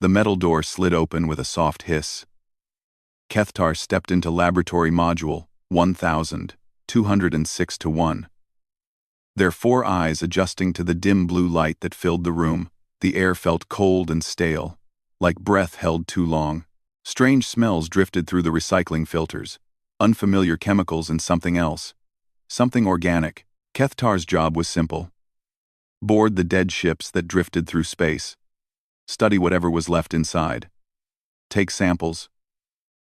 The metal door slid open with a soft hiss. Kethtar stepped into Laboratory Module 1206-1. Their 4 eyes adjusting to the dim blue light that filled the room. The air felt cold and stale, like breath held too long. Strange smells drifted through the recycling filters, unfamiliar chemicals and something else. Something organic. Kethtar's job was simple. Board the dead ships that drifted through space. Study whatever was left inside. Take samples.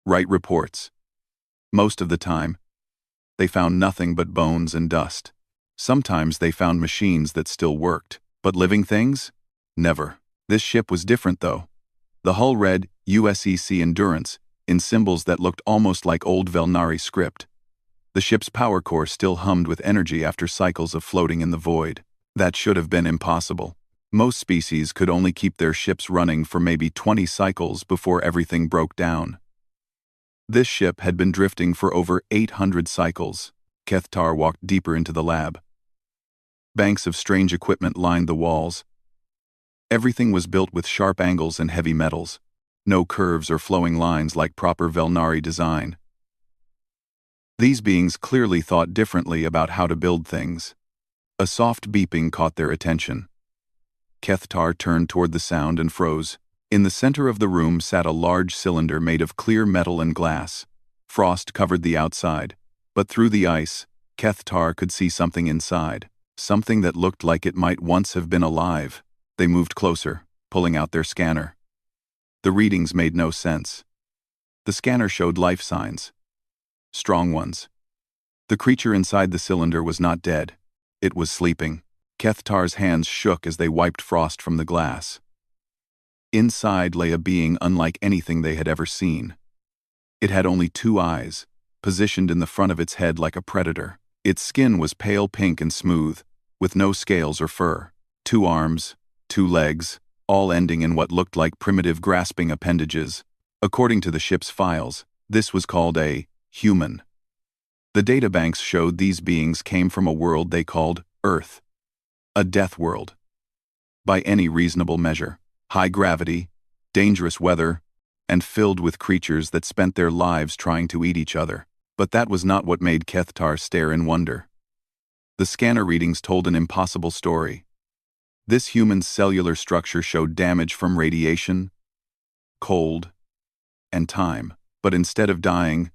Write reports. Most of the time, they found nothing but bones and dust. Sometimes they found machines that still worked, but living things? Never. This ship was different though. The hull read USEC Endurance in symbols that looked almost like old Velnari script. The ship's power core still hummed with energy after cycles of floating in the void. That should have been impossible. Most species could only keep their ships running for maybe 20 cycles before everything broke down. This ship had been drifting for over 800 cycles. Kethtar walked deeper into the lab. Banks of strange equipment lined the walls. Everything was built with sharp angles and heavy metals. No curves or flowing lines like proper Velnari design. These beings clearly thought differently about how to build things. A soft beeping caught their attention. Kethtar turned toward the sound and froze. In the center of the room sat a large cylinder made of clear metal and glass. Frost covered the outside, but through the ice, Kethtar could see something inside. Something that looked like it might once have been alive. They moved closer, pulling out their scanner. The readings made no sense. The scanner showed life signs. Strong ones. The creature inside the cylinder was not dead. It was sleeping. Kethtar's hands shook as they wiped frost from the glass. Inside lay a being unlike anything they had ever seen. It had only 2 eyes, positioned in the front of its head like a predator. Its skin was pale pink and smooth, with no scales or fur. 2 arms, 2 legs, all ending in what looked like primitive grasping appendages. According to the ship's files, this was called a human. The databanks showed these beings came from a world they called Earth. A death world. By any reasonable measure. High gravity, dangerous weather, and filled with creatures that spent their lives trying to eat each other. But that was not what made Kethtar stare in wonder. The scanner readings told an impossible story. This human's cellular structure showed damage from radiation, cold, and time. But instead of dying,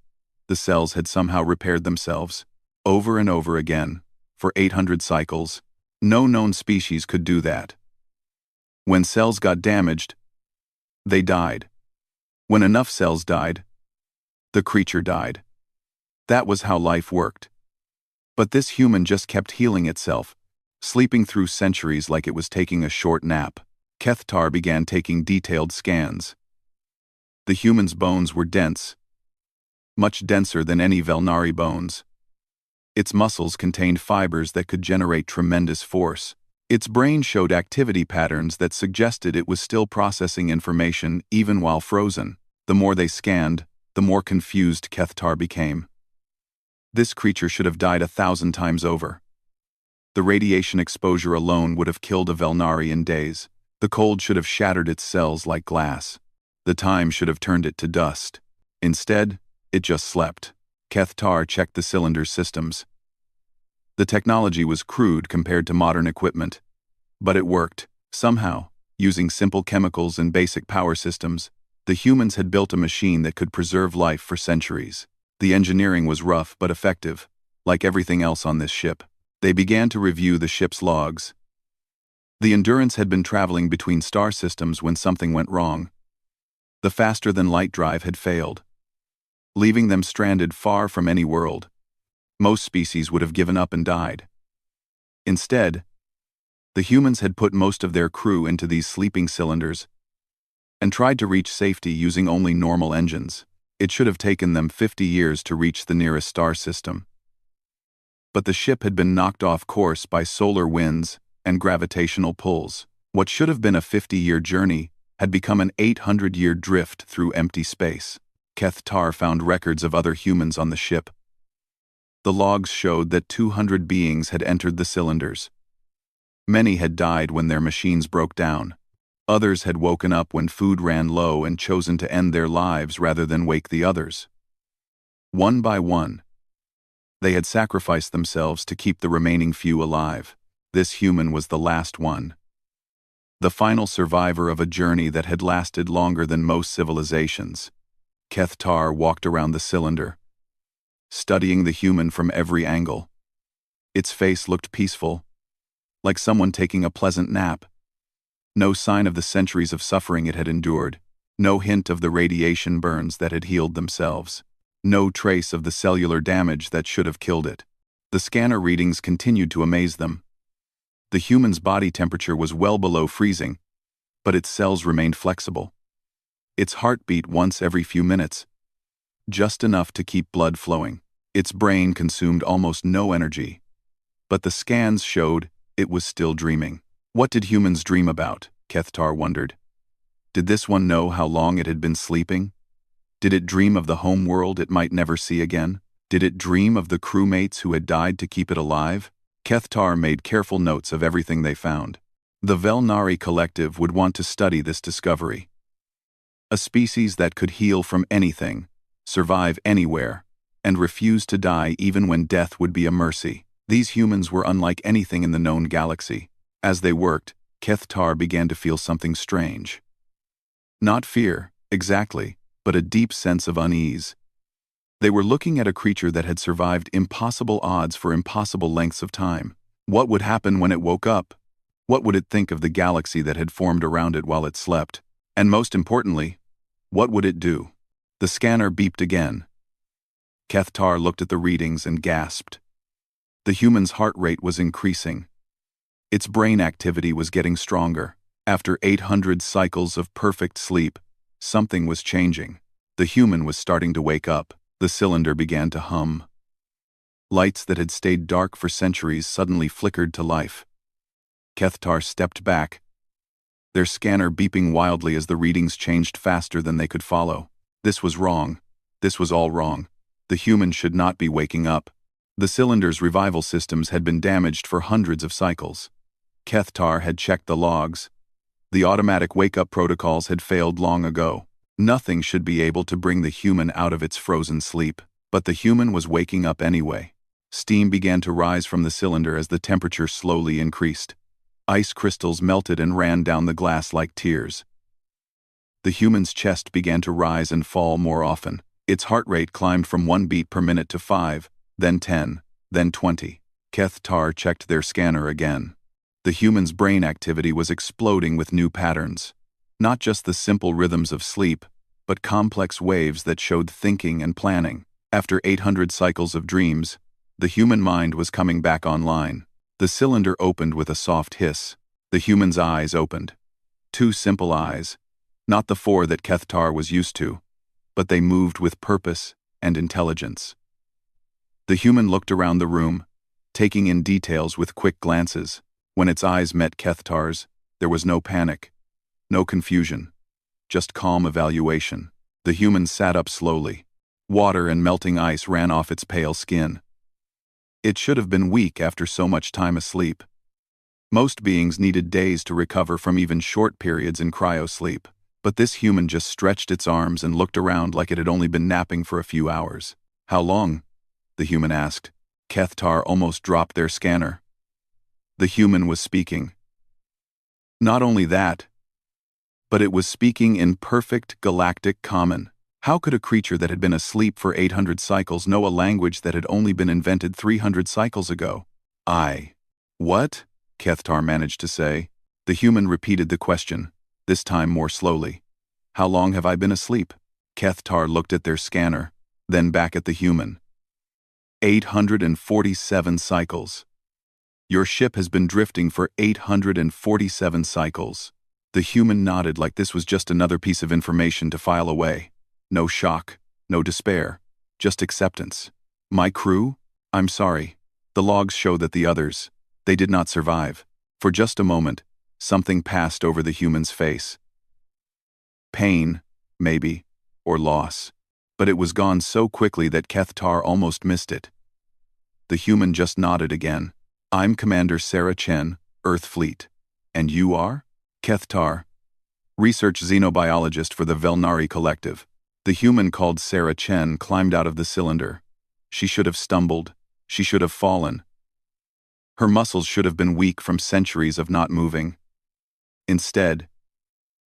the cells had somehow repaired themselves, over and over again, for 800 cycles. No known species could do that. When cells got damaged, they died. When enough cells died, the creature died. That was how life worked. But this human just kept healing itself, sleeping through centuries like it was taking a short nap. Kethtar began taking detailed scans. The human's bones were dense, much denser than any Velnari bones. Its muscles contained fibers that could generate tremendous force. Its brain showed activity patterns that suggested it was still processing information even while frozen. The more they scanned, the more confused Kethtar became. This creature should have died 1,000 times over. The radiation exposure alone would have killed a Velnari in days. The cold should have shattered its cells like glass. The time should have turned it to dust. Instead, it just slept. Kethtar checked the cylinder's systems. The technology was crude compared to modern equipment, but it worked. Somehow, using simple chemicals and basic power systems, the humans had built a machine that could preserve life for centuries. The engineering was rough but effective, like everything else on this ship. They began to review the ship's logs. The Endurance had been traveling between star systems when something went wrong. The faster-than-light drive had failed, leaving them stranded far from any world. Most species would have given up and died. Instead, the humans had put most of their crew into these sleeping cylinders and tried to reach safety using only normal engines. It should have taken them 50 years to reach the nearest star system. But the ship had been knocked off course by solar winds and gravitational pulls. What should have been a 50-year journey had become an 800-year drift through empty space. Kethtar found records of other humans on the ship. The logs showed that 200 beings had entered the cylinders. Many had died when their machines broke down. Others had woken up when food ran low and chosen to end their lives rather than wake the others. One by one, they had sacrificed themselves to keep the remaining few alive. This human was the last one. The final survivor of a journey that had lasted longer than most civilizations. Kethtar walked around the cylinder, studying the human from every angle. Its face looked peaceful, like someone taking a pleasant nap. No sign of the centuries of suffering it had endured, no hint of the radiation burns that had healed themselves, no trace of the cellular damage that should have killed it. The scanner readings continued to amaze them. The human's body temperature was well below freezing, but its cells remained flexible. Its heart beat once every few minutes, just enough to keep blood flowing. Its brain consumed almost no energy, but the scans showed it was still dreaming. What did humans dream about? Kethtar wondered. Did this one know how long it had been sleeping? Did it dream of the home world it might never see again? Did it dream of the crewmates who had died to keep it alive? Kethtar made careful notes of everything they found. The Velnari Collective would want to study this discovery. A species that could heal from anything, survive anywhere, and refuse to die even when death would be a mercy. These humans were unlike anything in the known galaxy. As they worked, Kethtar began to feel something strange. Not fear, exactly, but a deep sense of unease. They were looking at a creature that had survived impossible odds for impossible lengths of time. What would happen when it woke up? What would it think of the galaxy that had formed around it while it slept? And most importantly, what would it do? The scanner beeped again. Kethtar looked at the readings and gasped. The human's heart rate was increasing. Its brain activity was getting stronger. After 800 cycles of perfect sleep, something was changing. The human was starting to wake up. The cylinder began to hum. Lights that had stayed dark for centuries suddenly flickered to life. Kethtar stepped back, their scanner beeping wildly as the readings changed faster than they could follow. This was wrong. This was all wrong. The human should not be waking up. The cylinder's revival systems had been damaged for hundreds of cycles. Kethtar had checked the logs. The automatic wake-up protocols had failed long ago. Nothing should be able to bring the human out of its frozen sleep. But the human was waking up anyway. Steam began to rise from the cylinder as the temperature slowly increased. Ice crystals melted and ran down the glass like tears. The human's chest began to rise and fall more often. Its heart rate climbed from 1 beat per minute to 5, then 10, then 20. Kethtar checked their scanner again. The human's brain activity was exploding with new patterns. Not just the simple rhythms of sleep, but complex waves that showed thinking and planning. After 800 cycles of dreams, the human mind was coming back online. The cylinder opened with a soft hiss. The human's eyes opened. 2 simple eyes. Not the 4 that Kethtar was used to, but they moved with purpose and intelligence. The human looked around the room, taking in details with quick glances. When its eyes met Kethtar's, there was no panic, no confusion, just calm evaluation. The human sat up slowly. Water and melting ice ran off its pale skin. It should have been weak after so much time asleep. Most beings needed days to recover from even short periods in cryosleep, but this human just stretched its arms and looked around like it had only been napping for a few hours. How long? The human asked. Kethtar almost dropped their scanner. The human was speaking. Not only that, but it was speaking in perfect galactic common. How could a creature that had been asleep for 800 cycles know a language that had only been invented 300 cycles ago? What? Kethtar managed to say. The human repeated the question, this time more slowly. How long have I been asleep? Kethtar looked at their scanner, then back at the human. 847 cycles. Your ship has been drifting for 847 cycles. The human nodded like this was just another piece of information to file away. No shock, no despair, just acceptance. My crew? I'm sorry. The logs show that the others, they did not survive. For just a moment, something passed over the human's face. Pain, maybe, or loss. But it was gone so quickly that Kethtar almost missed it. The human just nodded again. I'm Commander Sarah Chen, Earth Fleet. And you are? Kethtar, research xenobiologist for the Velnari Collective. The human called Sarah Chen climbed out of the cylinder. She should have stumbled. She should have fallen. Her muscles should have been weak from centuries of not moving. Instead,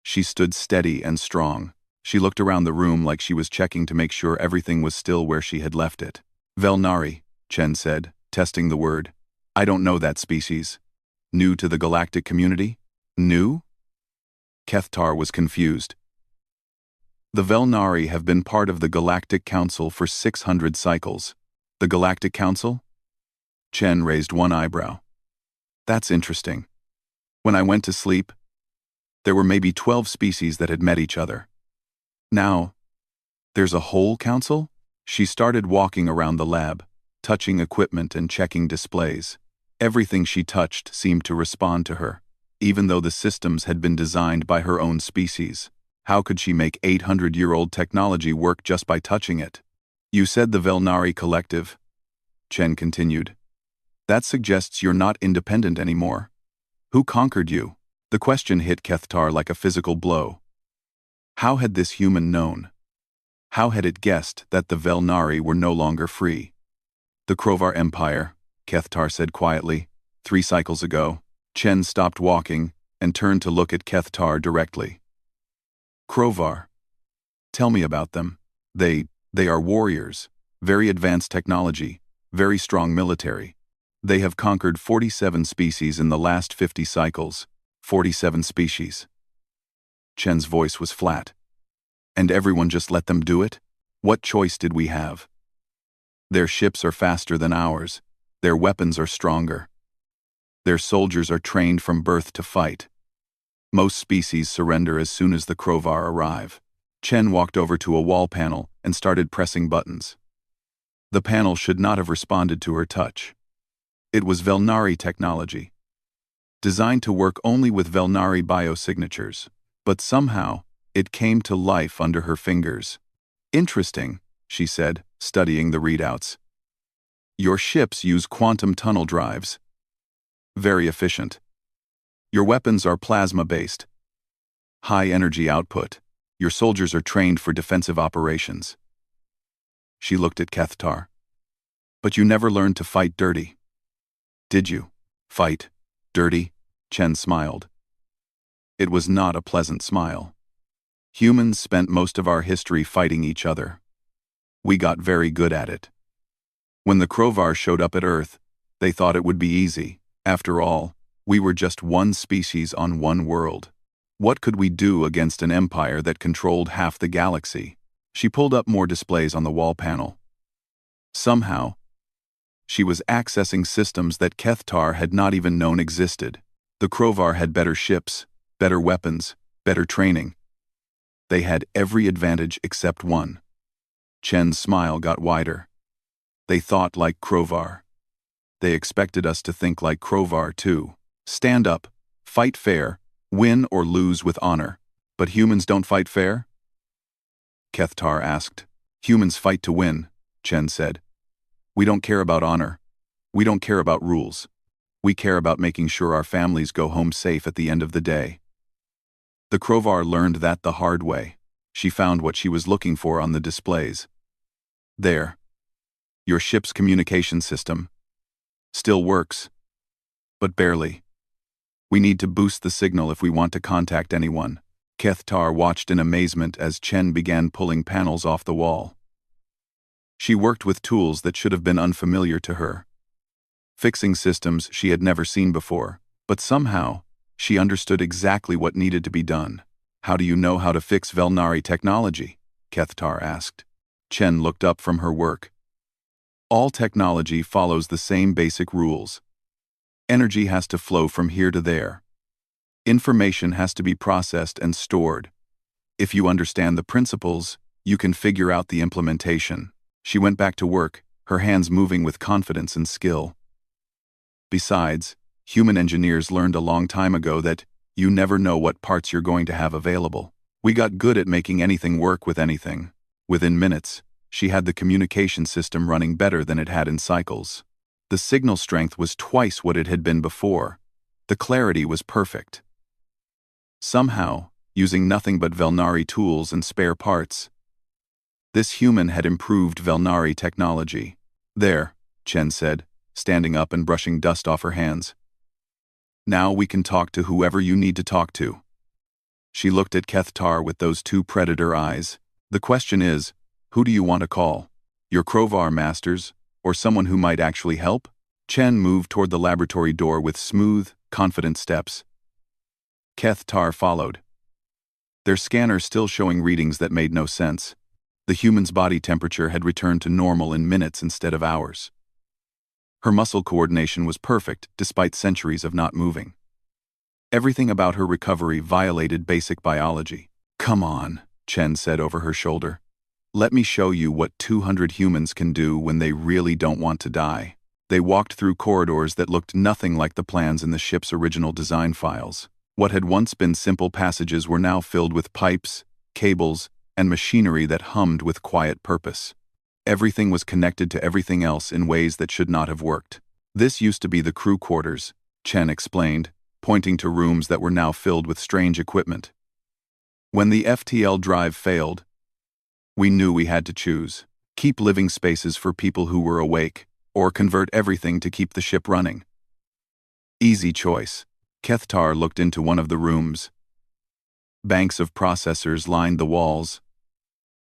she stood steady and strong. She looked around the room like she was checking to make sure everything was still where she had left it. Velnari, Chen said, testing the word. I don't know that species. New to the galactic community? New? Kethtar was confused. The Velnari have been part of the Galactic Council for 600 cycles. The Galactic Council? Chen raised one eyebrow. That's interesting. When I went to sleep, there were maybe 12 species that had met each other. Now, there's a whole council? She started walking around the lab, touching equipment and checking displays. Everything she touched seemed to respond to her, even though the systems had been designed by her own species. How could she make 800-year-old technology work just by touching it? You said the Velnari Collective, Chen continued. That suggests you're not independent anymore. Who conquered you? The question hit Kethtar like a physical blow. How had this human known? How had it guessed that the Velnari were no longer free? The Krovar Empire, Kethtar said quietly. 3 cycles ago. Chen stopped walking and turned to look at Kethtar directly. Krovar. Tell me about them. They are warriors, very advanced technology, very strong military. They have conquered 47 species in the last 50 cycles. 47 species. Chen's voice was flat. And everyone just let them do it? What choice did we have? Their ships are faster than ours. Their weapons are stronger. Their soldiers are trained from birth to fight. Most species surrender as soon as the Krovar arrive. Chen walked over to a wall panel and started pressing buttons. The panel should not have responded to her touch. It was Velnari technology, designed to work only with Velnari biosignatures, but somehow, it came to life under her fingers. Interesting, she said, studying the readouts. Your ships use quantum tunnel drives. Very efficient. Your weapons are plasma-based. High energy output. Your soldiers are trained for defensive operations. She looked at Kethtar. But you never learned to fight dirty. Did you? Fight dirty? Chen smiled. It was not a pleasant smile. Humans spent most of our history fighting each other. We got very good at it. When the Krovar showed up at Earth, they thought it would be easy. After all, we were just one species on one world. What could we do against an empire that controlled half the galaxy? She pulled up more displays on the wall panel. Somehow, she was accessing systems that Kethtar had not even known existed. The Krovar had better ships, better weapons, better training. They had every advantage except one. Chen's smile got wider. They thought like Krovar. They expected us to think like Krovar too. Stand up, fight fair, win or lose with honor. But humans don't fight fair? Kethtar asked. Humans fight to win, Chen said. We don't care about honor. We don't care about rules. We care about making sure our families go home safe at the end of the day. The Krovar learned that the hard way. She found what she was looking for on the displays. There. Your ship's communication system. Still works. But barely. We need to boost the signal if we want to contact anyone. Kethtar watched in amazement as Chen began pulling panels off the wall. She worked with tools that should have been unfamiliar to her. Fixing systems she had never seen before, but somehow, she understood exactly what needed to be done. How do you know how to fix Velnari technology? Kethtar asked. Chen looked up from her work. All technology follows the same basic rules. Energy has to flow from here to there. Information has to be processed and stored. If you understand the principles, you can figure out the implementation. She went back to work, her hands moving with confidence and skill. Besides, human engineers learned a long time ago that you never know what parts you're going to have available. We got good at making anything work with anything. Within minutes, she had the communication system running better than it had in cycles. The signal strength was twice what it had been before. The clarity was perfect. Somehow, using nothing but Velnari tools and spare parts. This human had improved Velnari technology. There, Chen said, standing up and brushing dust off her hands. Now we can talk to whoever you need to talk to. She looked at Kethtar with those two predator eyes. The question is, who do you want to call? Your Krovar masters, or someone who might actually help? Chen moved toward the laboratory door with smooth, confident steps. Kethtar followed. Their scanner still showing readings that made no sense. The human's body temperature had returned to normal in minutes instead of hours. Her muscle coordination was perfect, despite centuries of not moving. Everything about her recovery violated basic biology. Come on, Chen said over her shoulder. Let me show you what 200 humans can do when they really don't want to die. They walked through corridors that looked nothing like the plans in the ship's original design files. What had once been simple passages were now filled with pipes, cables, and machinery that hummed with quiet purpose. Everything was connected to everything else in ways that should not have worked. This used to be the crew quarters, Chen explained, pointing to rooms that were now filled with strange equipment. When the FTL drive failed, we knew we had to choose. Keep living spaces for people who were awake, or convert everything to keep the ship running. Easy choice. Kethtar looked into one of the rooms. Banks of processors lined the walls,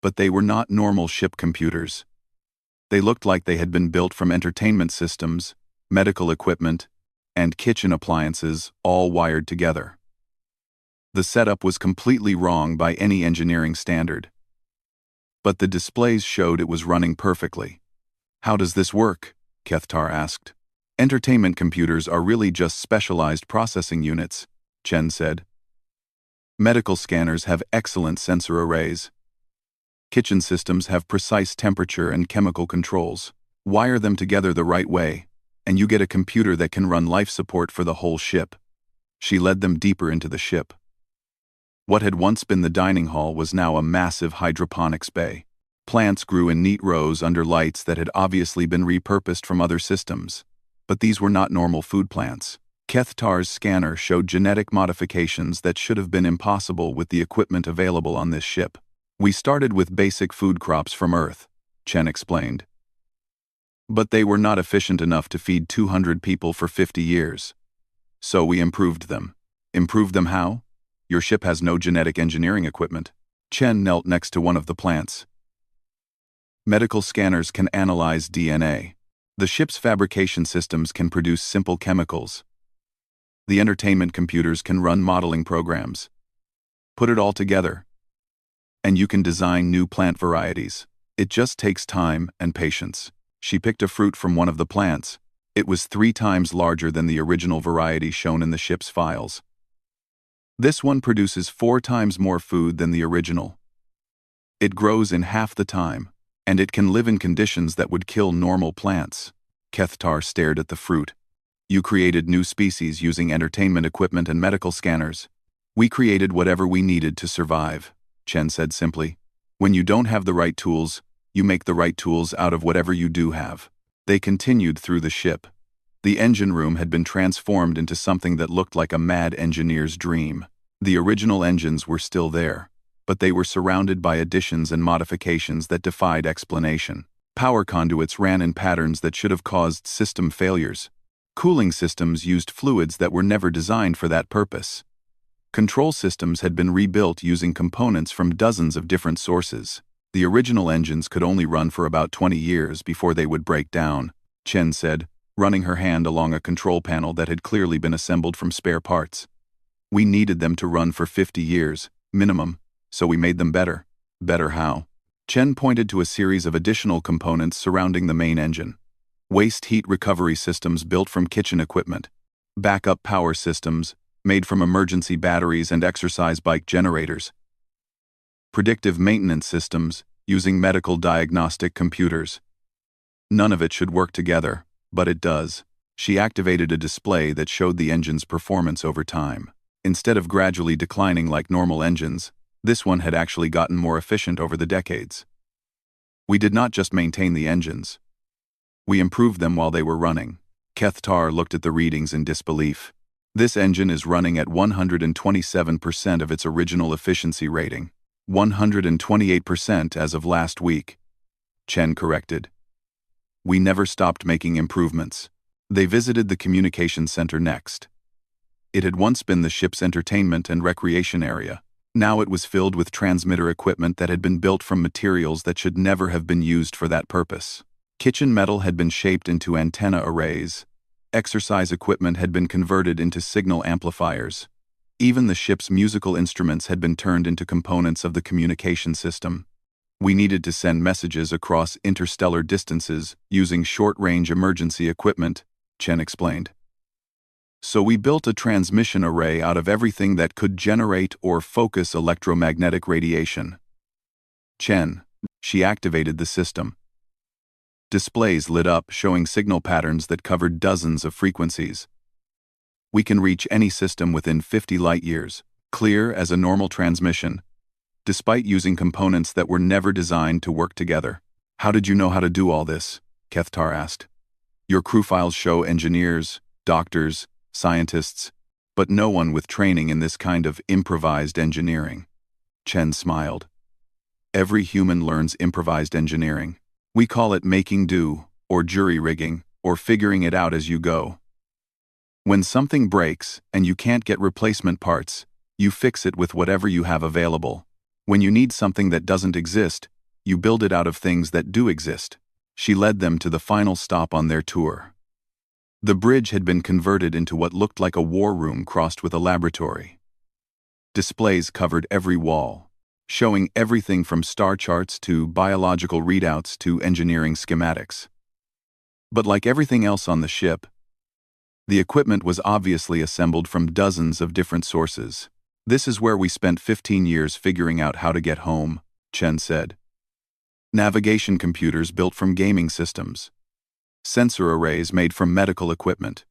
but they were not normal ship computers. They looked like they had been built from entertainment systems, medical equipment, and kitchen appliances all wired together. The setup was completely wrong by any engineering standard. But the displays showed it was running perfectly. How does this work? Kethtar asked. Entertainment computers are really just specialized processing units, Chen said. Medical scanners have excellent sensor arrays. Kitchen systems have precise temperature and chemical controls. Wire them together the right way, and you get a computer that can run life support for the whole ship. She led them deeper into the ship. What had once been the dining hall was now a massive hydroponics bay. Plants grew in neat rows under lights that had obviously been repurposed from other systems. But these were not normal food plants. Kethtar's scanner showed genetic modifications that should have been impossible with the equipment available on this ship. We started with basic food crops from Earth, Chen explained. But they were not efficient enough to feed 200 people for 50 years. So we improved them. Improved them how? Your ship has no genetic engineering equipment. Chen knelt next to one of the plants. Medical scanners can analyze DNA. The ship's fabrication systems can produce simple chemicals. The entertainment computers can run modeling programs. Put it all together, and you can design new plant varieties. It just takes time and patience. She picked a fruit from one of the plants. It was 3 times larger than the original variety shown in the ship's files. This one produces 4 times more food than the original. It grows in half the time, and it can live in conditions that would kill normal plants. Kethtar stared at the fruit. You created new species using entertainment equipment and medical scanners. We created whatever we needed to survive, Chen said simply. When you don't have the right tools, you make the right tools out of whatever you do have. They continued through the ship. The engine room had been transformed into something that looked like a mad engineer's dream. The original engines were still there, but they were surrounded by additions and modifications that defied explanation. Power conduits ran in patterns that should have caused system failures. Cooling systems used fluids that were never designed for that purpose. Control systems had been rebuilt using components from dozens of different sources. The original engines could only run for about 20 years before they would break down, Chen said, running her hand along a control panel that had clearly been assembled from spare parts. We needed them to run for 50 years, minimum, so we made them better. Better how? Chen pointed to a series of additional components surrounding the main engine. Waste heat recovery systems built from kitchen equipment. Backup power systems, made from emergency batteries and exercise bike generators. Predictive maintenance systems, using medical diagnostic computers. None of it should work together, but it does. She activated a display that showed the engine's performance over time. Instead of gradually declining like normal engines, this one had actually gotten more efficient over the decades. We did not just maintain the engines. We improved them while they were running. Kethtar looked at the readings in disbelief. This engine is running at 127% of its original efficiency rating. 128% as of last week, Chen corrected. We never stopped making improvements. They visited the communication center next. It had once been the ship's entertainment and recreation area. Now it was filled with transmitter equipment that had been built from materials that should never have been used for that purpose. Kitchen metal had been shaped into antenna arrays. Exercise equipment had been converted into signal amplifiers. Even the ship's musical instruments had been turned into components of the communication system. We needed to send messages across interstellar distances using short-range emergency equipment, Chen explained. So we built a transmission array out of everything that could generate or focus electromagnetic radiation. She activated the system. Displays lit up showing signal patterns that covered dozens of frequencies. We can reach any system within 50 light-years, clear as a normal transmission, despite using components that were never designed to work together. How did you know how to do all this? Kethtar asked. Your crew files show engineers, doctors, scientists, but no one with training in this kind of improvised engineering. Chen smiled. Every human learns improvised engineering. We call it making do, or jury-rigging, or figuring it out as you go. When something breaks and you can't get replacement parts, you fix it with whatever you have available. When you need something that doesn't exist, you build it out of things that do exist. She led them to the final stop on their tour. The bridge had been converted into what looked like a war room crossed with a laboratory. Displays covered every wall, showing everything from star charts to biological readouts to engineering schematics. But like everything else on the ship, the equipment was obviously assembled from dozens of different sources. This is where we spent 15 years figuring out how to get home, Chen said. Navigation computers built from gaming systems. Sensor arrays made from medical equipment.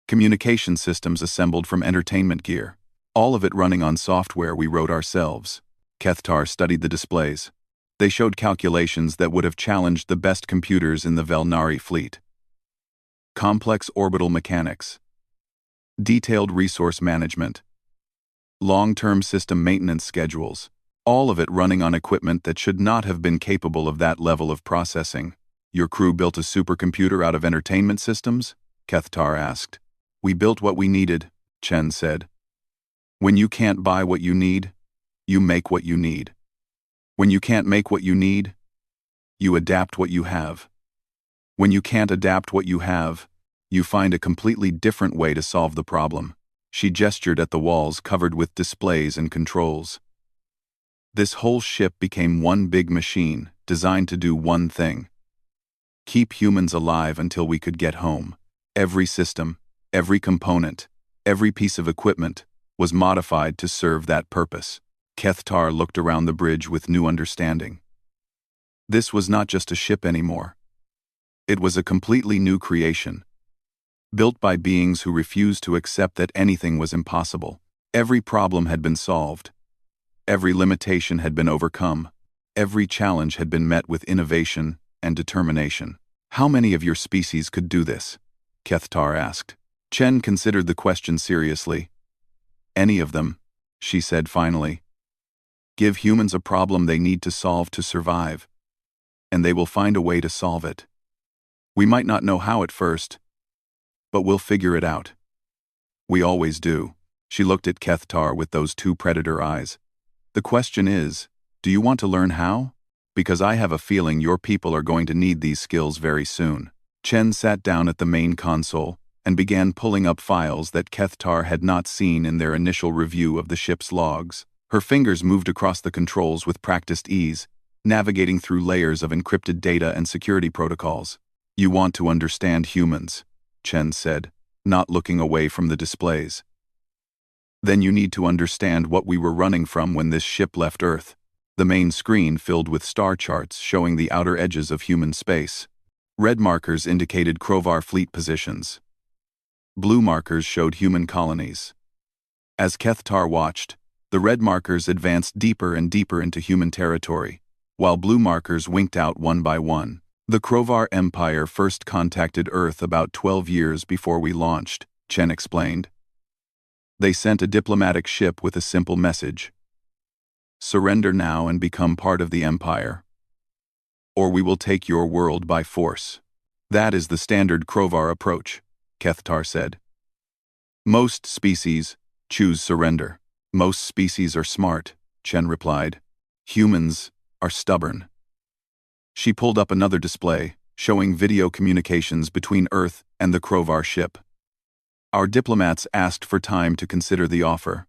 Communication systems assembled from entertainment gear. All of it running on software we wrote ourselves. Kethtar studied the displays. They showed calculations that would have challenged the best computers in the Velnari fleet. Complex orbital mechanics. Detailed resource management. Long-term system maintenance schedules. All of it running on equipment that should not have been capable of that level of processing. Your crew built a supercomputer out of entertainment systems? Kethtar asked. We built what we needed, Chen said. When you can't buy what you need, you make what you need. When you can't make what you need, you adapt what you have. When you can't adapt what you have, you find a completely different way to solve the problem. She gestured at the walls covered with displays and controls. This whole ship became one big machine, designed to do one thing. Keep humans alive until we could get home. Every system, every component, every piece of equipment was modified to serve that purpose. Kethtar looked around the bridge with new understanding. This was not just a ship anymore. It was a completely new creation, built by beings who refused to accept that anything was impossible. Every problem had been solved. Every limitation had been overcome. Every challenge had been met with innovation and determination. How many of your species could do this? Kethtar asked. Chen considered the question seriously. Any of them, she said finally. Give humans a problem they need to solve to survive, and they will find a way to solve it. We might not know how at first, but we'll figure it out. We always do. She looked at Kethtar with those two predator eyes. The question is, do you want to learn how? Because I have a feeling your people are going to need these skills very soon. Chen sat down at the main console and began pulling up files that Kethtar had not seen in their initial review of the ship's logs. Her fingers moved across the controls with practiced ease, navigating through layers of encrypted data and security protocols. You want to understand humans, Chen said, not looking away from the displays. Then you need to understand what we were running from when this ship left Earth. The main screen filled with star charts showing the outer edges of human space. Red markers indicated Krovar fleet positions. Blue markers showed human colonies. As Kethtar watched, the red markers advanced deeper and deeper into human territory, while blue markers winked out one by one. The Krovar Empire first contacted Earth about 12 years before we launched, Chen explained. They sent a diplomatic ship with a simple message: surrender now and become part of the Empire, or we will take your world by force. That is the standard Krovar approach, Kethtar said. Most species choose surrender. Most species are smart, Chen replied. Humans are stubborn. She pulled up another display, showing video communications between Earth and the Krovar ship. Our diplomats asked for time to consider the offer.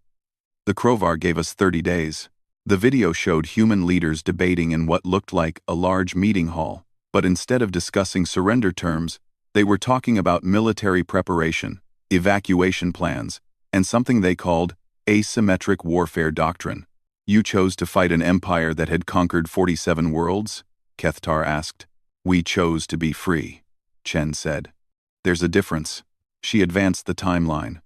The Krovar gave us 30 days. The video showed human leaders debating in what looked like a large meeting hall, but instead of discussing surrender terms, they were talking about military preparation, evacuation plans, and something they called asymmetric warfare doctrine. You chose to fight an empire that had conquered 47 worlds? Kethtar asked. We chose to be free, Chen said. There's a difference. She advanced the timeline.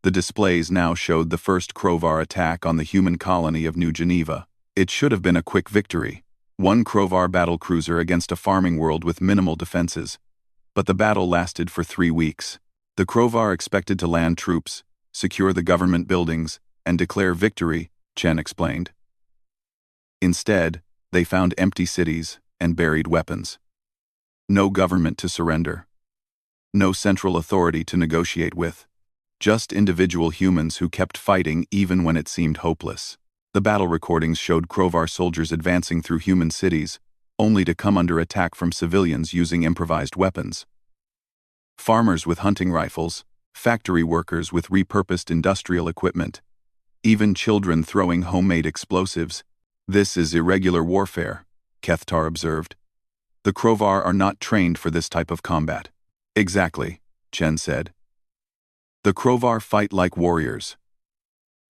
The displays now showed the first Krovar attack on the human colony of New Geneva. It should have been a quick victory. One Krovar battlecruiser against a farming world with minimal defenses. But the battle lasted for 3 weeks. The Krovar expected to land troops, secure the government buildings, and declare victory, Chen explained. Instead, they found empty cities and buried weapons. No government to surrender. No central authority to negotiate with. Just individual humans who kept fighting even when it seemed hopeless. The battle recordings showed Krovar soldiers advancing through human cities, only to come under attack from civilians using improvised weapons. Farmers with hunting rifles, factory workers with repurposed industrial equipment, even children throwing homemade explosives. This is irregular warfare, Kethtar observed. The Krovar are not trained for this type of combat. Exactly, Chen said. The Krovar fight like warriors.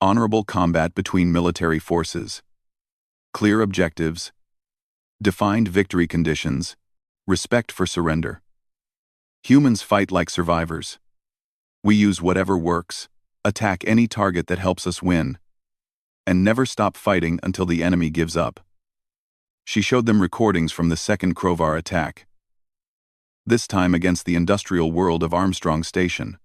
Honorable combat between military forces. Clear objectives. Defined victory conditions. Respect for surrender. Humans fight like survivors. We use whatever works, attack any target that helps us win, and never stop fighting until the enemy gives up. She showed them recordings from the second Krovar attack. This time against the industrial world of Armstrong Station.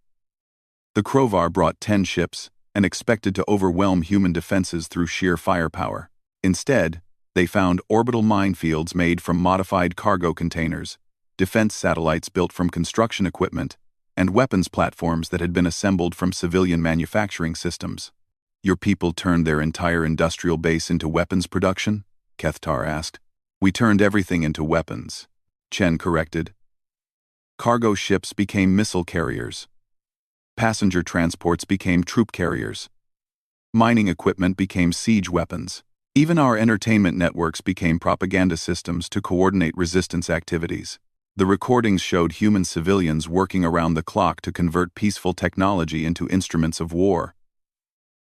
The Krovar brought 10 ships and expected to overwhelm human defenses through sheer firepower. Instead, they found orbital minefields made from modified cargo containers, defense satellites built from construction equipment, and weapons platforms that had been assembled from civilian manufacturing systems. Your people turned their entire industrial base into weapons production? Kethtar asked. We turned everything into weapons, Chen corrected. Cargo ships became missile carriers. Passenger transports became troop carriers. Mining equipment became siege weapons. Even our entertainment networks became propaganda systems to coordinate resistance activities. The recordings showed human civilians working around the clock to convert peaceful technology into instruments of war.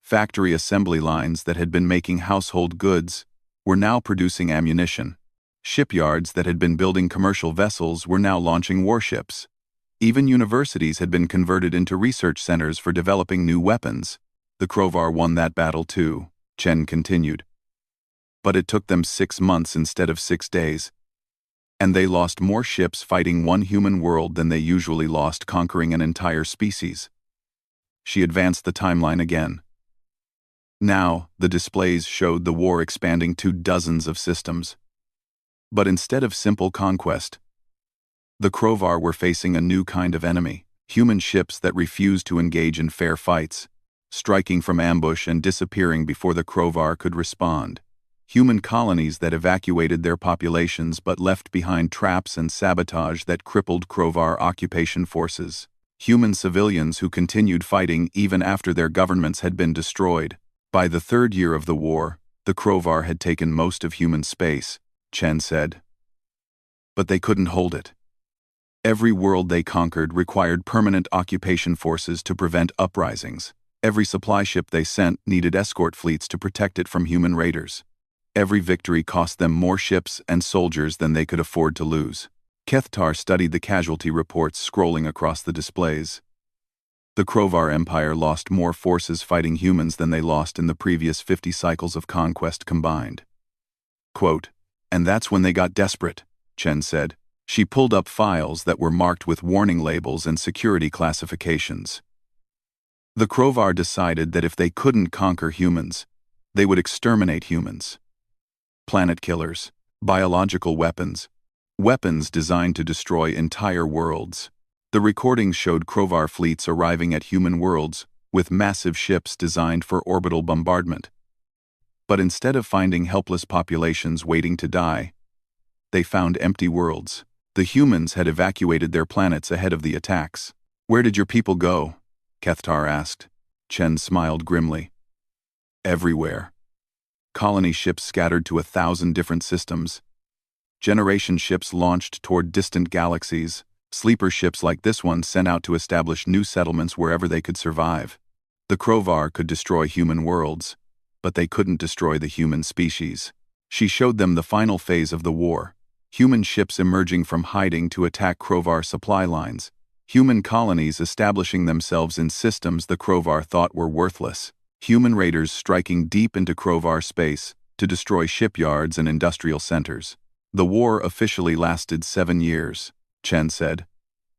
Factory assembly lines that had been making household goods were now producing ammunition. Shipyards that had been building commercial vessels were now launching warships. Even universities had been converted into research centers for developing new weapons. The Krovar won that battle too, Chen continued. But it took them 6 months instead of 6 days. And they lost more ships fighting one human world than they usually lost conquering an entire species. She advanced the timeline again. Now, the displays showed the war expanding to dozens of systems. But instead of simple conquest, the Krovar were facing a new kind of enemy, human ships that refused to engage in fair fights, striking from ambush and disappearing before the Krovar could respond. Human colonies that evacuated their populations but left behind traps and sabotage that crippled Krovar occupation forces. Human civilians who continued fighting even after their governments had been destroyed. By the 3rd year of the war, the Krovar had taken most of human space, Chen said. But they couldn't hold it. Every world they conquered required permanent occupation forces to prevent uprisings. Every supply ship they sent needed escort fleets to protect it from human raiders. Every victory cost them more ships and soldiers than they could afford to lose. Kethtar studied the casualty reports scrolling across the displays. The Krovar Empire lost more forces fighting humans than they lost in the previous 50 cycles of conquest combined. Quote, and that's when they got desperate, Chen said. She pulled up files that were marked with warning labels and security classifications. The Krovar decided that if they couldn't conquer humans, they would exterminate humans. Planet killers, biological weapons, weapons designed to destroy entire worlds. The recordings showed Krovar fleets arriving at human worlds with massive ships designed for orbital bombardment. But instead of finding helpless populations waiting to die, they found empty worlds. The humans had evacuated their planets ahead of the attacks. "Where did your people go?" Kethtar asked. Chen smiled grimly. "Everywhere. Colony ships scattered to 1,000 different systems. Generation ships launched toward distant galaxies. Sleeper ships like this one sent out to establish new settlements wherever they could survive. The Krovar could destroy human worlds, but they couldn't destroy the human species." She showed them the final phase of the war. Human ships emerging from hiding to attack Krovar supply lines. Human colonies establishing themselves in systems the Krovar thought were worthless. Human raiders striking deep into Krovar space to destroy shipyards and industrial centers. The war officially lasted 7 years, Chen said,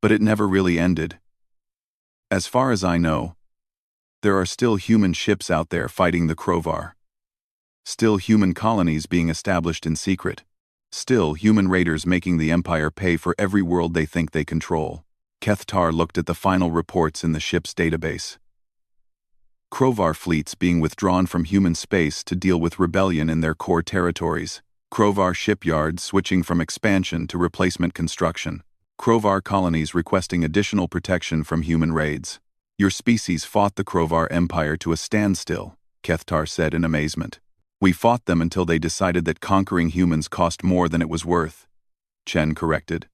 but it never really ended. As far as I know, there are still human ships out there fighting the Krovar. Still human colonies being established in secret. Still human raiders making the Empire pay for every world they think they control. Kethtar looked at the final reports in the ship's database. Krovar fleets being withdrawn from human space to deal with rebellion in their core territories. Krovar shipyards switching from expansion to replacement construction. Krovar colonies requesting additional protection from human raids. "Your species fought the Krovar Empire to a standstill," Kethtar said in amazement. "We fought them until they decided that conquering humans cost more than it was worth," Chen corrected.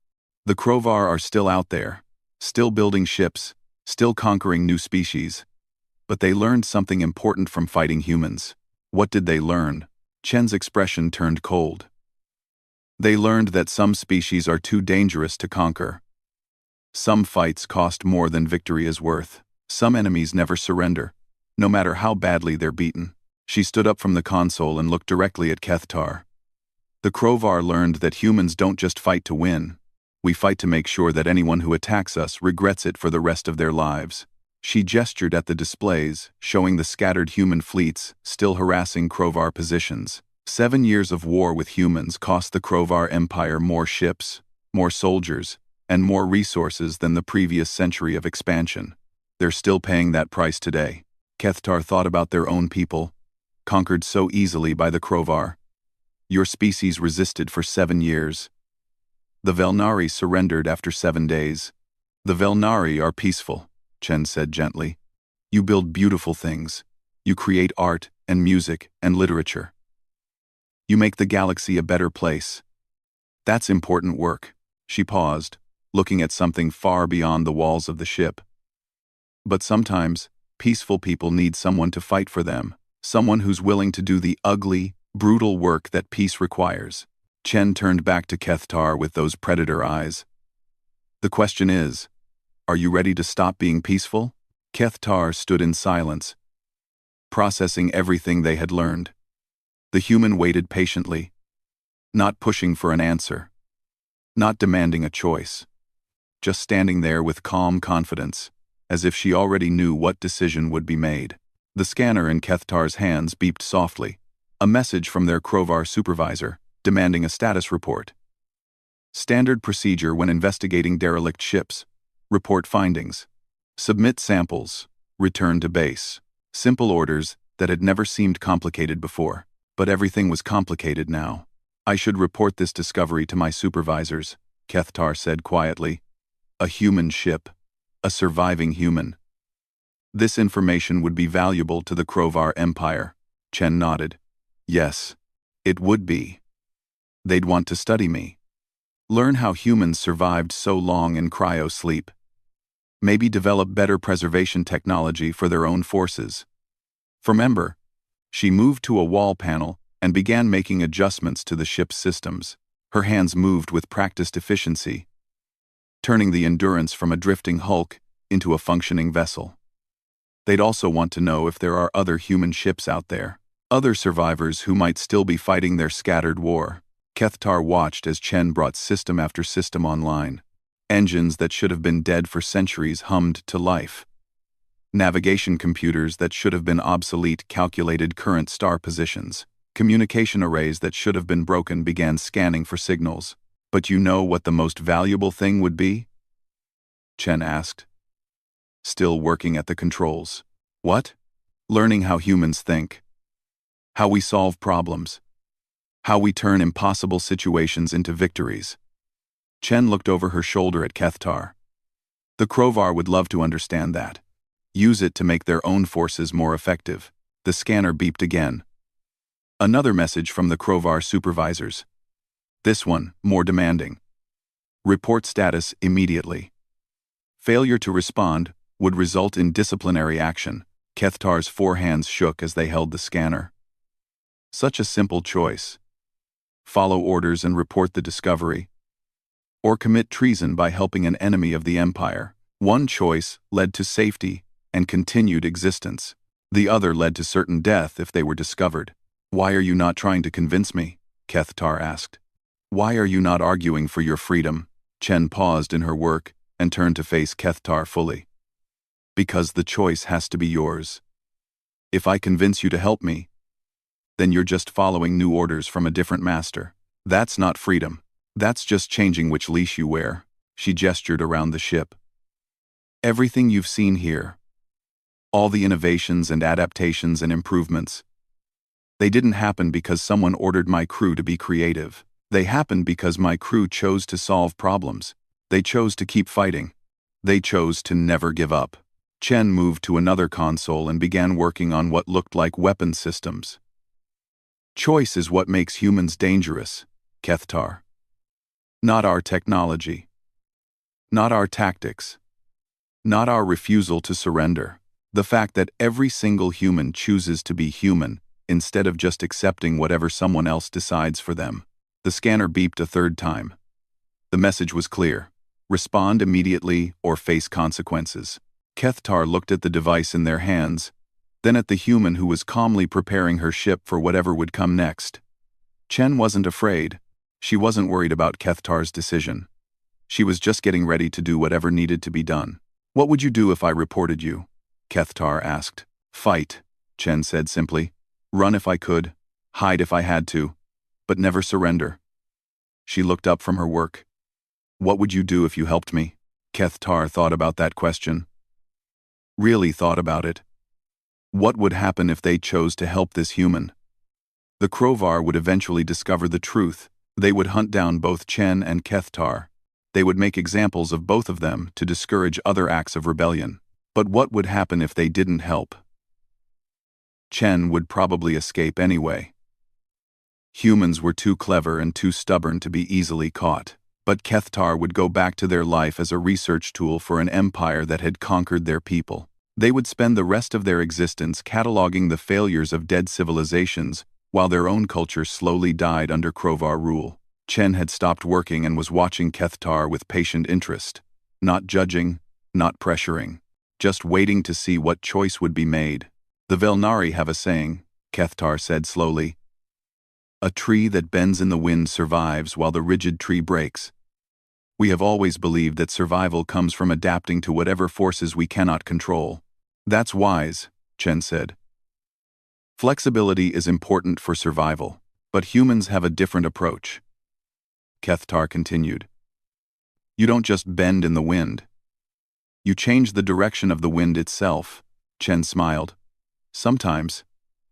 "The Krovar are still out there, still building ships, still conquering new species. But they learned something important from fighting humans." "What did they learn?" Chen's expression turned cold. "They learned that some species are too dangerous to conquer. Some fights cost more than victory is worth. Some enemies never surrender, no matter how badly they're beaten." She stood up from the console and looked directly at Kethtar. "The Krovar learned that humans don't just fight to win. We fight to make sure that anyone who attacks us regrets it for the rest of their lives." She gestured at the displays, showing the scattered human fleets still harassing Krovar positions. 7 years of war with humans cost the Krovar Empire more ships, more soldiers, and more resources than the previous century of expansion. They're still paying that price today. Kethtar thought about their own people, conquered so easily by the Krovar. "Your species resisted for 7 years. The Velnari surrendered after 7 days. The Velnari are peaceful," Chen said gently. "You build beautiful things. You create art and music and literature. You make the galaxy a better place. That's important work." She paused, looking at something far beyond the walls of the ship. "But sometimes, peaceful people need someone to fight for them. Someone who's willing to do the ugly, brutal work that peace requires." Chen turned back to Kethtar with those predator eyes. "The question is, are you ready to stop being peaceful?" Kethtar stood in silence, processing everything they had learned. The human waited patiently, not pushing for an answer, not demanding a choice, just standing there with calm confidence, as if she already knew what decision would be made. The scanner in Kethtar's hands beeped softly, a message from their Krovar supervisor, demanding a status report. "Standard procedure when investigating derelict ships. Report findings. Submit samples. Return to base." Simple orders that had never seemed complicated before. But everything was complicated now. "I should report this discovery to my supervisors," Kethtar said quietly. "A human ship. A surviving human. This information would be valuable to the Krovar Empire." Chen nodded. "Yes, it would be. They'd want to study me. Learn how humans survived so long in cryo-sleep. Maybe develop better preservation technology for their own forces." Remember, she moved to a wall panel and began making adjustments to the ship's systems. Her hands moved with practiced efficiency, turning the Endurance from a drifting hulk into a functioning vessel. They'd also want to know if there are other human ships out there, other survivors who might still be fighting their scattered war. Kethtar watched as Chen brought system after system online. Engines that should have been dead for centuries hummed to life. Navigation computers that should have been obsolete calculated current star positions. Communication arrays that should have been broken began scanning for signals. But you know what the most valuable thing would be? Chen asked, still working at the controls. What? Learning how humans think. How we solve problems. How we turn impossible situations into victories. Chen looked over her shoulder at Kethtar. The Krovar would love to understand that. Use it to make their own forces more effective. The scanner beeped again. Another message from the Krovar supervisors. This one, more demanding. Report status immediately. Failure to respond would result in disciplinary action. Kethtar's 4 hands shook as they held the scanner. Such a simple choice. Follow orders and report the discovery. Or commit treason by helping an enemy of the Empire. One choice led to safety and continued existence. The other led to certain death if they were discovered. Why are you not trying to convince me? Kethtar asked. Why are you not arguing for your freedom? Chen paused in her work and turned to face Kethtar fully. Because the choice has to be yours. If I convince you to help me, then you're just following new orders from a different master. That's not freedom. That's just changing which leash you wear. She gestured around the ship. Everything you've seen here, all the innovations and adaptations and improvements, they didn't happen because someone ordered my crew to be creative. They happened because my crew chose to solve problems. They chose to keep fighting. They chose to never give up. Chen moved to another console and began working on what looked like weapon systems. Choice is what makes humans dangerous, Kethtar. Not our technology. Not our tactics. Not our refusal to surrender. The fact that every single human chooses to be human instead of just accepting whatever someone else decides for them. The scanner beeped a 3rd time. The message was clear. Respond immediately or face consequences. Kethtar looked at the device in their hands, then at the human who was calmly preparing her ship for whatever would come next. Chen wasn't afraid. She wasn't worried about Kethtar's decision. She was just getting ready to do whatever needed to be done. What would you do if I reported you? Kethtar asked. Fight, Chen said simply. Run if I could, hide if I had to, but never surrender. She looked up from her work. What would you do if you helped me? Kethtar thought about that question. Really thought about it. What would happen if they chose to help this human? The Krovar would eventually discover the truth. They would hunt down both Chen and Kethtar. They would make examples of both of them to discourage other acts of rebellion. But what would happen if they didn't help? Chen would probably escape anyway. Humans were too clever and too stubborn to be easily caught. But Kethtar would go back to their life as a research tool for an empire that had conquered their people. They would spend the rest of their existence cataloging the failures of dead civilizations, while their own culture slowly died under Krovar rule. Chen had stopped working and was watching Kethtar with patient interest, not judging, not pressuring, just waiting to see what choice would be made. The Velnari have a saying, Kethtar said slowly. A tree that bends in the wind survives while the rigid tree breaks. We have always believed that survival comes from adapting to whatever forces we cannot control. That's wise, Chen said. Flexibility is important for survival, but humans have a different approach. Kethtar continued. You don't just bend in the wind. You change the direction of the wind itself, Chen smiled. Sometimes,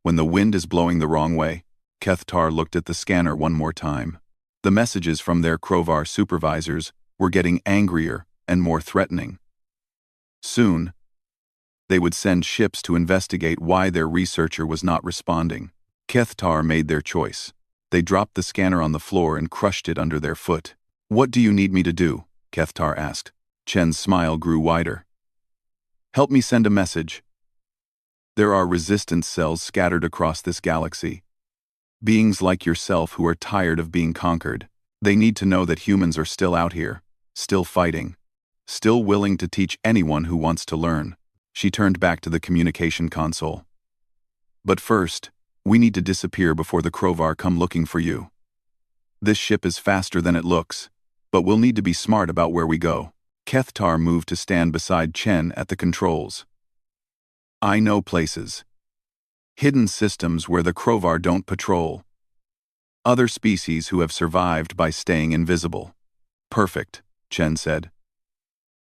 when the wind is blowing the wrong way. Kethtar looked at the scanner one more time. The messages from their Krovar supervisors were getting angrier and more threatening. Soon, they would send ships to investigate why their researcher was not responding. Kethtar made their choice. They dropped the scanner on the floor and crushed it under their foot. What do you need me to do? Kethtar asked. Chen's smile grew wider. Help me send a message. There are resistance cells scattered across this galaxy. Beings like yourself who are tired of being conquered. They need to know that humans are still out here, still fighting, still willing to teach anyone who wants to learn. She turned back to the communication console. But first, we need to disappear before the Krovar come looking for you. This ship is faster than it looks, but we'll need to be smart about where we go. Kethtar moved to stand beside Chen at the controls. I know places. Hidden systems where the Krovar don't patrol. Other species who have survived by staying invisible. Perfect, Chen said.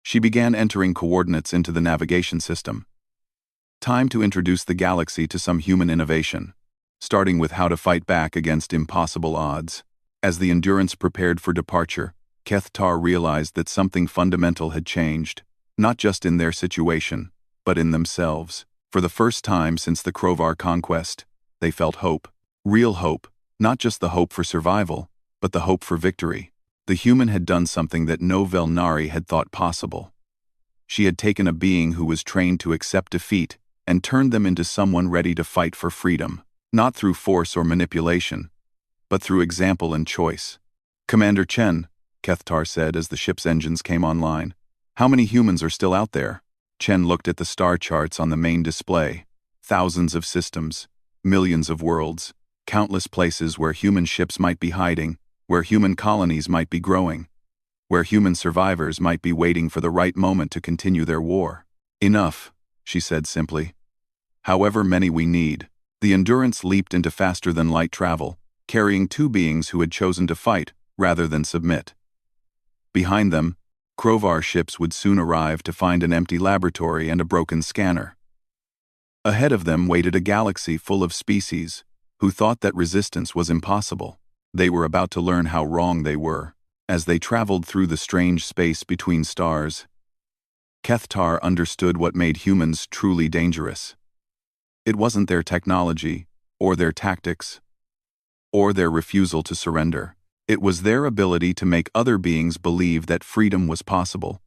She began entering coordinates into the navigation system. Time to introduce the galaxy to some human innovation, starting with how to fight back against impossible odds. As the Endurance prepared for departure, Kethtar realized that something fundamental had changed, not just in their situation, but in themselves. For the first time since the Krovar conquest, they felt hope. Real hope, not just the hope for survival, but the hope for victory. The human had done something that no Velnari had thought possible. She had taken a being who was trained to accept defeat and turned them into someone ready to fight for freedom, not through force or manipulation, but through example and choice. Commander Chen, Kethtar said as the ship's engines came online, how many humans are still out there? Chen looked at the star charts on the main display. Thousands of systems, millions of worlds, countless places where human ships might be hiding, where human colonies might be growing, where human survivors might be waiting for the right moment to continue their war. Enough, she said simply. However many we need. The Endurance leaped into faster-than-light travel, carrying two beings who had chosen to fight rather than submit. Behind them, Krovar ships would soon arrive to find an empty laboratory and a broken scanner. Ahead of them waited a galaxy full of species who thought that resistance was impossible. They were about to learn how wrong they were. As they traveled through the strange space between stars, Kethtar understood what made humans truly dangerous. It wasn't their technology, or their tactics, or their refusal to surrender. It was their ability to make other beings believe that freedom was possible,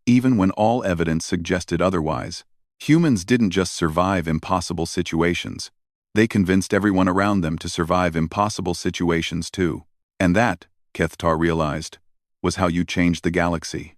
even when all evidence suggested otherwise. Humans didn't just survive impossible situations. They convinced everyone around them to survive impossible situations too. And that, Kethtar realized, was how you changed the galaxy.